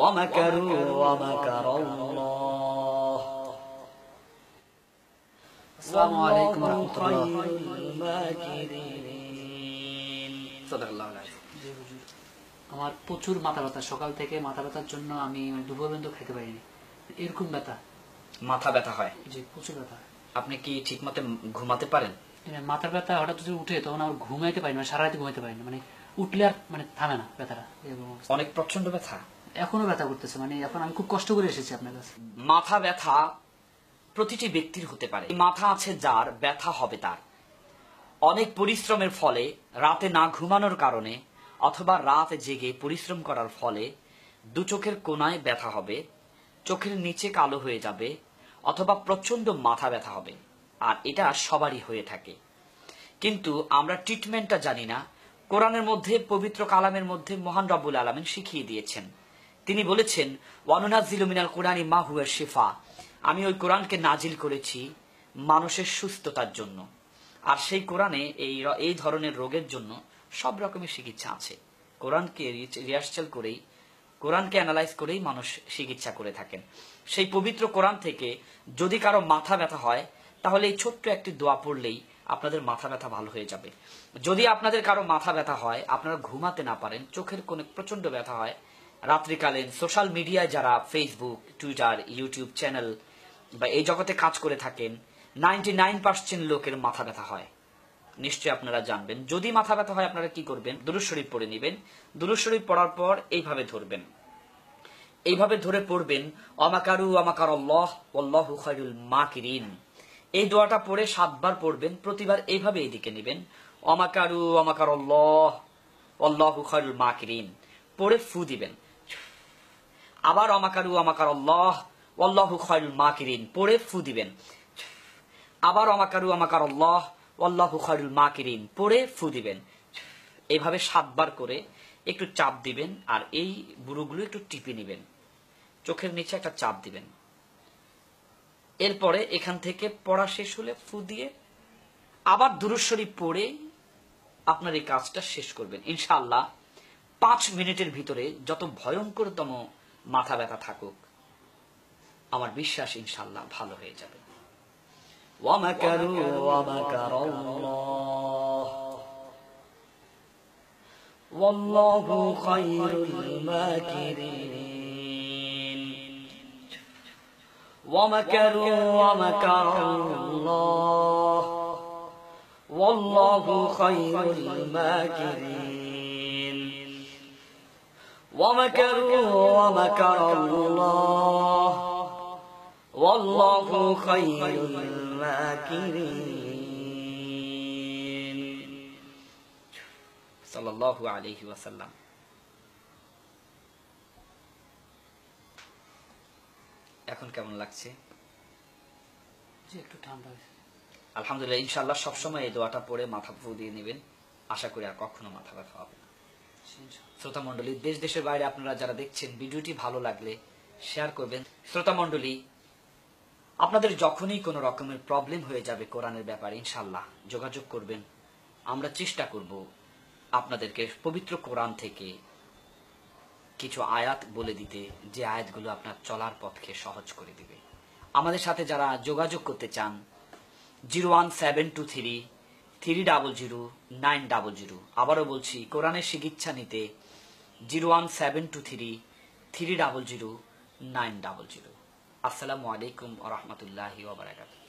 ومكروا ومكر الله السلام عليكم ورحمة الله আমার প্রচুর মাথা ব্যথা, সকাল থেকে মাথা ব্যথার জন্য আমি দুপুর পর্যন্ত খেতে পারিনি। এরকম ব্যথা, মাথা ব্যথা হয়? জি, প্রচুর ব্যথা। আপনি কি ঠিক মতো ঘুমাতে পারেন? মাথার ব্যথা হঠাৎ যদি উঠে তখন আমার ঘুমাইতে পারি না, সারা রাতে ঘুমাইতে পারি না, মানে উঠলে আর মানে থামে না ব্যথাটা। অনেক প্রচন্ড ব্যথা, এখনো ব্যথা করতেছে, মানে এখন আমি খুব কষ্ট করে এসেছি আপনার কাছে। মাথা ব্যথা প্রতিটি ব্যক্তির হতে পারে। মাথা আছে যার, ব্যথা হবে তার। অনেক পরিশ্রমের ফলে, রাতে না ঘুমানোর কারণে অথবা রাত জেগে পরিশ্রম করার ফলে দু চোখের কোনায় ব্যথা হবে, চোখের নিচে কালো হয়ে যাবে, অথবা প্রচন্ড মাথা ব্যথা হবে। আর এটা সবারই হয়ে থাকে, কিন্তু আমরা ট্রিটমেন্টটা জানি না। কোরআনের মধ্যে, পবিত্র কালামের মধ্যে মহান রব্বুল আলামিন শিখিয়ে দিয়েছেন। তিনি বলেছেন, ওয়ানুনাজ্জিলু মিনাল কুরআনি মা হুয়া শিফা। আমি ওই কোরআনকে নাজিল করেছি মানুষের সুস্থতার জন্য। আর সেই কোরআনে এই ধরনের রোগের জন্য সব রকমের চিকিৎসা আছে। কোরআনকে রিহার্সাল করেই, কোরআনকে অ্যানালাইজ করেই মানুষ চিকিৎসা করে থাকেন। সেই পবিত্র কোরআন থেকে যদি কারো মাথা ব্যথা হয়, তাহলে এই ছোট্ট একটি দোয়া পড়লেই আপনাদের মাথা ব্যথা ভালো হয়ে যাবে। যদি আপনাদের কারো মাথা ব্যথা হয়, আপনারা ঘুমাতে না পারেন, চোখের কোণে প্রচন্ড ব্যথা হয়, রাত্রিকালীন সোশ্যাল মিডিয়ায় যারা ফেসবুক, টুইটার, ইউটিউব চ্যানেল বা এই জগতে কাজ করে থাকেন, 99% লোকের মাথা ব্যথা হয়। নিশ্চয়ই আপনারা জানবেন। যদি মাথা ব্যথা হয়, আপনারা কি করবেন? দুরূদ শরীফ পড়ে নেবেন। দুরূদ শরীফ পড়ার পর এইভাবে ধরবেন, এইভাবে ধরে পড়বেন, অমাকারু আমাকারাল্লাহ ওয়াল্লাহু খায়রুল মাকিরিন। এই দোয়াটা পড়ে 7 বার পড়বেন। প্রতিবার এইভাবে এইদিকে নেবেন, অমাকারু আমাকারাল্লাহ ওয়াল্লাহু খায়রুল মাকিরিন, পড়ে ফু দিবেন। আবার অমাকারু আমাকারাল্লাহ ওয়াল্লাহু খায়রুল মাকিরিন, পড়ে ফু দিবেন। আবার অমাকারু আমাকারাল্লাহ ওয়াল্লাহু খায়রুল মাকিরিন, পড়ে ফু দিবেন। এইভাবে 7 বার করে একটু চাপ দিবেন, আর এই বুড়োগুলো একটু টিপে নেবেন, চোখের নিচে একটা চাপ দিবেন। এরপরে এখান থেকে পড়া শেষ হলে ফু দিয়ে আবার দুরূদ শরীফ পড়ে আপনার এই কাজটা শেষ করবেন। ইনশাআল্লাহ 5 মিনিটের ভিতরে যত ভয়ঙ্করতম মাথা ব্যথা থাকুক, আমার বিশ্বাস ইনশাআল্লাহ ভালো হয়ে যাবে। ওয়ামাকারু ওয়ামাকারাল্লাহ ওয়াল্লাহু খায়রুল মাকিরিন। ওয়ামাকারু ওয়ামাকারাল্লাহ ওয়াল্লাহু খায়রুল মাকিরিন। ওয়ামাকারু ওয়ামাকারাল্লাহ ওয়াল্লাহু খায়রুল মাকিরিন। সাল্লাল্লাহু আলাইহি ওয়াসাল্লাম। এখন কেমন লাগছে? জি, একটু ঠান্ডা হয়েছে আলহামদুলিল্লাহ। ইনশাআল্লাহ সবসময় এই দোয়াটা পড়ে মাথা ফু দিয়ে নেবেন, আশা করি আর কখনো মাথা ব্যথা হবে না। শ্রোতা মণ্ডলী, দেশ দেশের বাইরে আপনারা যারা দেখছেন, ভিডিওটি ভালো লাগলে শেয়ার করবেন। শ্রোতা মণ্ডলী, আপনাদের যখনই কোনো রকমের প্রবলেম হয়ে যাবে কোরআনের ব্যাপারে, ইনশাআল্লাহ যোগাযোগ করবেন। আমরা চেষ্টা করব আপনাদেরকে পবিত্র কোরআন থেকে কিছু আয়াত বলে দিতে, যে আয়াতগুলো আপনার চলার পথকে সহজ করে দিবে। আমাদের সাথে যারা যোগাযোগ করতে চান, 01723 300 900। আবারও বলছি, কোরআনের চিকিৎসা নিতে 01723 300 900। আসসালামু আলাইকুম ওয়া রাহমাতুল্লাহি ওয়া বারাকাতুহু।